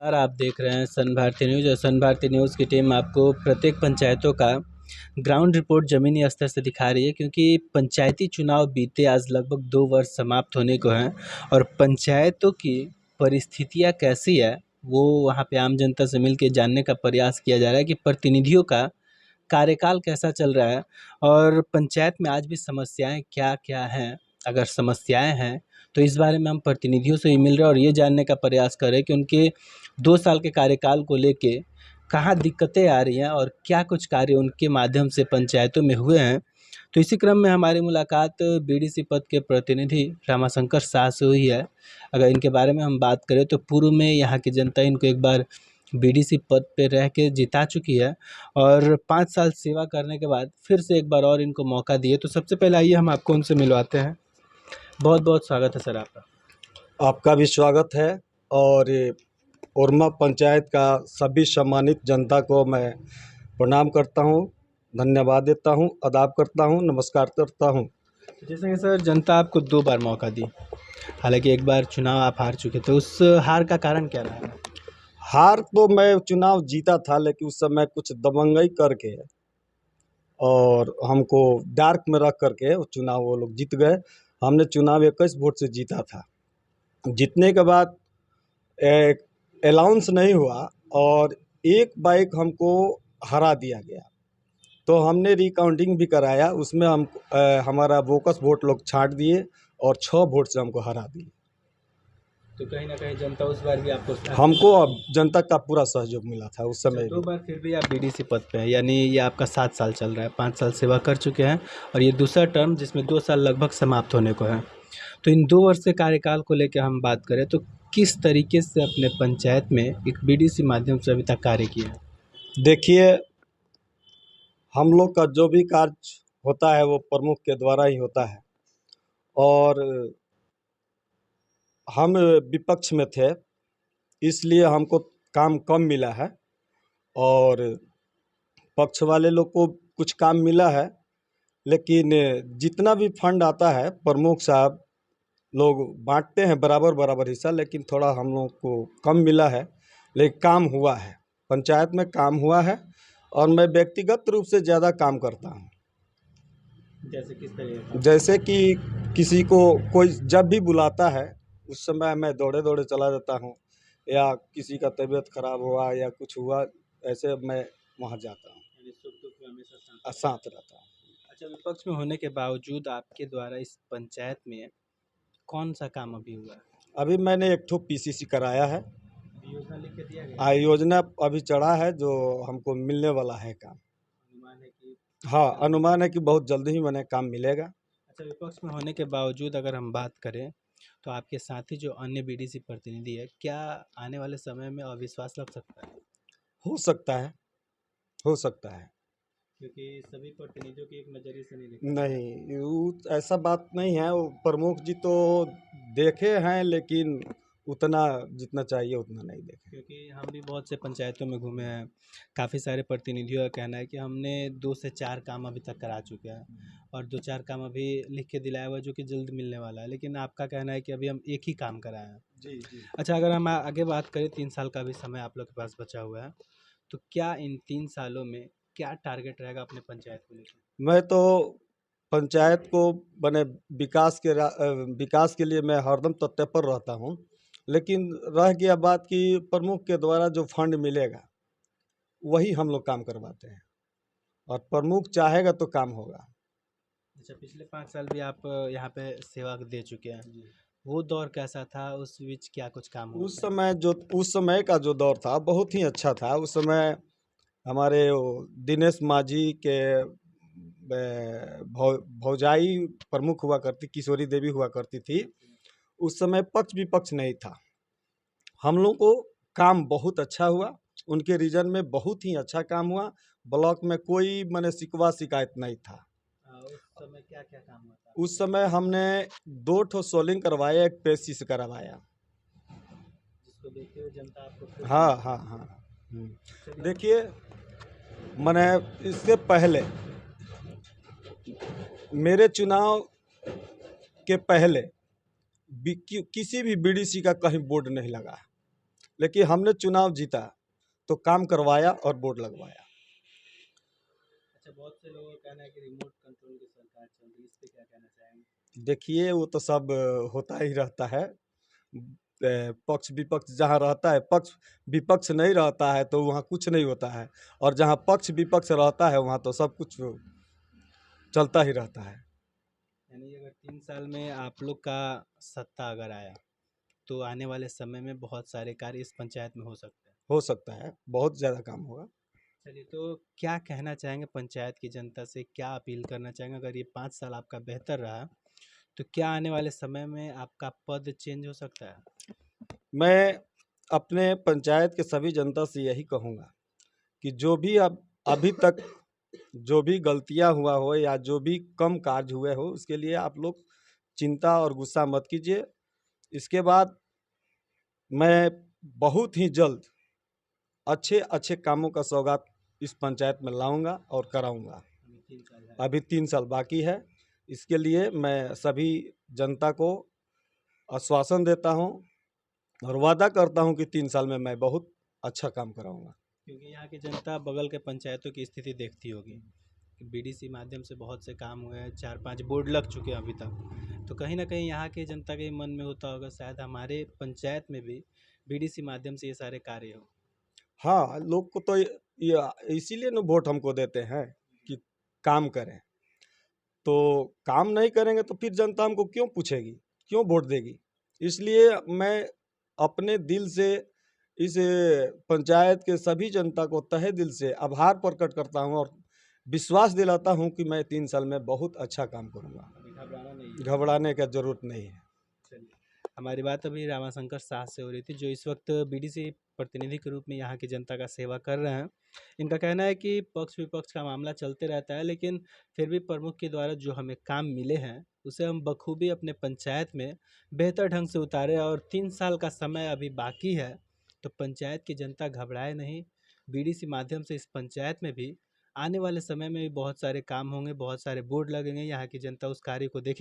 यार आप देख रहे हैं सन भारती न्यूज़ और सन भारती न्यूज़ की टीम आपको प्रत्येक पंचायतों का ग्राउंड रिपोर्ट ज़मीनी स्तर से दिखा रही है क्योंकि पंचायती चुनाव बीते आज लगभग 2 वर्ष समाप्त होने को हैं और पंचायतों की परिस्थितियां कैसी है वो वहां पे आम जनता से मिल के जानने का प्रयास किया जा रहा है कि प्रतिनिधियों का कार्यकाल कैसा चल रहा है और पंचायत में आज भी समस्याएं क्या-क्या हैं? अगर समस्याएं हैं, तो इस बारे में हम प्रतिनिधियों से ही मिल रहे हैं और ये जानने का प्रयास कर रहे हैं कि उनके 2 साल के कार्यकाल को लेके कहाँ दिक्कतें आ रही हैं और क्या कुछ कार्य उनके माध्यम से पंचायतों में हुए हैं। तो इसी क्रम में हमारी मुलाकात बीडीसी पद के प्रतिनिधि रामाशंकर शाह से हुई है। अगर इनके बारे में हम बात करें तो पूर्व में यहाँ की जनता इनको एक बार बीडीसी पद पे रह के जिता चुकी है और 5 साल सेवा करने के बाद फिर से एक बार और इनको मौका दिए। तो सबसे पहले आइए हम आपको उनसे मिलवाते हैं। बहुत-बहुत स्वागत है सर आपका। आपका भी स्वागत है और ओरमा पंचायत का सभी सम्मानित जनता को मैं प्रणाम करता हूं, धन्यवाद देता हूं, आदाब करता हूं, नमस्कार करता हूं। जैसे कि सर जनता आपको 2 बार मौका दी। हालाँकि एक बार चुनाव आप हार चुके थे, उस हार का कारण क्या रहा? हार तो मैं चुनाव जीता था, लेकिन उस समय कुछ दबंगई करके और हमको डार्क में रख करके वो चुनाव वो लोग जीत गए। हमने चुनाव 21 वोट से जीता था। जीतने के बाद अलाउंस नहीं हुआ और एक बाइक हमको हरा दिया गया। तो हमने रिकाउंटिंग भी कराया, उसमें हमारा बोकस वोट लोग छांट दिए और 6 वोट से हमको हरा दिए। तो कहीं न कहीं जनता उस बार भी आपको साथ हमको अब जनता का पूरा सहयोग मिला था उस अच्छा समय 2 भी। बार फिर भी आप बीडीसी पद पे हैं, यानी ये आपका 7 साल चल रहा है, 5 साल सेवा कर चुके हैं और ये दूसरा टर्म जिसमें 2 साल लगभग समाप्त होने को है। तो इन 2 वर्ष के कार्यकाल को लेके हम बात करें तो किस तरीके से अपने पंचायत में एक बीडीसी माध्यम से अभी तक कार्य किया है? देखिए, हम लोग का जो भी कार्य होता है वो प्रमुख के द्वारा ही होता है और हम विपक्ष में थे, इसलिए हमको काम कम मिला है और पक्ष वाले लोग को कुछ काम मिला है। लेकिन जितना भी फंड आता है प्रमुख साहब लोग बांटते हैं बराबर बराबर हिस्सा, लेकिन थोड़ा हम लोग को कम मिला है। लेकिन काम हुआ है, पंचायत में काम हुआ है और मैं व्यक्तिगत रूप से ज़्यादा काम करता हूँ। जैसे किस तरह जैसे कि किसी को कोई जब भी बुलाता है उस समय मैं दौड़े दौड़े चला जाता हूँ, या किसी का तबीयत खराब हुआ या कुछ हुआ, ऐसे मैं वहाँ जाता हूँ, सुख-दुख में हमेशा साथ साथ रहता हूँ। अच्छा विपक्ष में होने के बावजूद आपके द्वारा इस पंचायत में कौन-सा काम अभी हुआ है? अभी मैंने एक ठो पीसीसी कराया है। अभी योजना लिख के दिया गया है? योजना अभी चढ़ा है जो हमको मिलने वाला है काम। अनुमान है कि हाँ, अनुमान है कि बहुत जल्दी ही मैंने काम मिलेगा। अच्छा विपक्ष में होने के बावजूद अगर हम बात करें, तो आपके साथी जो अन्य बीडीसी प्रतिनिधि है, क्या आने वाले समय में अविश्वास लग सकता है? हो सकता है, हो सकता है। क्योंकि सभी प्रतिनिधियों की एक नज़रिए से नहीं देखा जा रहा है। नहीं, वो ऐसा बात नहीं है। वो प्रमुख जी तो देखे हैं, लेकिन उतना जितना चाहिए उतना नहीं देखे। क्योंकि हम भी बहुत से पंचायतों में घूमे हैं, काफ़ी सारे प्रतिनिधियों का कहना है कि हमने 2 से 4 काम अभी तक करा चुके हैं और 2-4 काम अभी लिख के दिलाया हुआ है जो कि जल्द मिलने वाला है। लेकिन आपका कहना है कि अभी हम एक ही काम कराए हैं। जी, जी। अच्छा अगर हम आगे बात करें 3 साल का भी समय आप लोग के पास बचा हुआ है, तो क्या इन 3 सालों में क्या टारगेट रहेगा अपने पंचायत को लेके? मैं तो पंचायत को बने विकास के लिए मैं हरदम तत्पर रहता हूँ। लेकिन रह गया बात कि प्रमुख के द्वारा जो फंड मिलेगा, वही हम लोग काम करवाते हैं और प्रमुख चाहेगा तो काम होगा। अच्छा पिछले 5 साल भी आप यहाँ पे सेवा दे चुके हैं। वो दौर कैसा था? उस बीच क्या कुछ काम हुआ था? उस समय का जो दौर था बहुत ही अच्छा था। उस समय हमारे वो दिनेश माझी के भौजाई प्रमुख हुआ करती, किशोरी देवी हुआ करती थी। उस समय पक्ष विपक्ष नहीं था। हम लोग को काम बहुत अच्छा हुआ, उनके रीजन में बहुत ही अच्छा काम हुआ। ब्लॉक में कोई माने शिकवा शिकायत नहीं था। उस समय क्या-क्या काम हुआ था? उस समय हमने 2 ठो सोलिंग करवाया, एक पेचिश करवाया। जिसको देखते हुए जनता आपको खुश हाँ, थी। हाँ, हाँ। चलिए देखिए, मैंने इससे पहले मेरे चुनाव के पहले किसी भी बीडीसी का कहीं बोर्ड नहीं लगा है। लेकिन हमने चुनाव जीता तो काम करवाया और बोर्ड लगवाया। अच्छा, बहुत से लोगों का कहना है कि रिमोट कंट्रोल की सरकार चल रही है, इस पे क्या कहना चाहेंगे? देखिए वो तो सब होता ही रहता है। पक्ष विपक्ष जहाँ रहता है, पक्ष विपक्ष नहीं रहता है तो वहाँ कुछ नहीं होता है, और जहाँ पक्ष विपक्ष रहता है वहाँ तो सब कुछ चलता ही रहता है। यानी अगर 3 साल में आप लोग का सत्ता अगर आया तो आने वाले समय में बहुत सारे कार्य इस पंचायत में हो सकते हैं। हो सकता है, बहुत ज़्यादा काम होगा। चलिए, तो क्या कहना चाहेंगे पंचायत की जनता से, क्या अपील करना चाहेंगे? अगर ये 5 साल आपका बेहतर रहा तो क्या आने वाले समय में आपका पद चेंज हो सकता है? मैं अपने पंचायत के सभी जनता से यही कहूँगा कि जो भी अब अभी तक जो भी गलतियाँ हुआ हो या जो भी कम कार्य हुए हो, उसके लिए आप लोग चिंता और गुस्सा मत कीजिए। इसके बाद मैं बहुत ही जल्द अच्छे कामों का सौगात इस पंचायत में लाऊंगा और कराऊंगा। अभी 3 साल है। अभी 3 साल बाकी है। इसके लिए मैं सभी जनता को आश्वासन देता हूं और वादा करता हूं कि 3 साल में मैं बहुत अच्छा काम कराऊंगा। क्योंकि यहाँ की जनता बगल के पंचायतों की स्थिति देखती होगी कि बीडीसी माध्यम से बहुत से काम हुए हैं, 4-5 बोर्ड लग चुके हैं अभी तक। तो कहीं ना कहीं यहाँ की जनता के मन में होता होगा शायद हमारे पंचायत में भी बीडीसी माध्यम से ये सारे कार्य हो। हाँ, लोग को तो ये इसीलिए ना वोट हमको देते हैं कि काम करें। तो काम नहीं करेंगे तो फिर जनता हमको क्यों पूछेगी, क्यों वोट देगी? इसलिए मैं अपने दिल से इस पंचायत के सभी जनता को तहे दिल से आभार प्रकट करता हूँ और विश्वास दिलाता हूँ कि मैं 3 साल में बहुत अच्छा काम करूँगा। अभी घबराना नहीं है। घबराने का ज़रूरत नहीं है। चलिए, हमारी बात अभी रामाशंकर शाह से हो रही थी, जो इस वक्त बीडीसी प्रतिनिधि के रूप में यहाँ की जनता का सेवा कर रहे हैं। इनका कहना है कि पक्ष विपक्ष का मामला चलते रहता है, लेकिन फिर भी प्रमुख के द्वारा जो हमें काम मिले हैं उसे हम बखूबी अपने पंचायत में बेहतर ढंग से उतारे, और 3 साल का समय अभी बाकी है। तो पंचायत की जनता घबराए नहीं, बीडीसी माध्यम से इस पंचायत में भी आने वाले समय में भी बहुत सारे काम होंगे, बहुत सारे बोर्ड लगेंगे, यहाँ की जनता उस कार्य को देखे।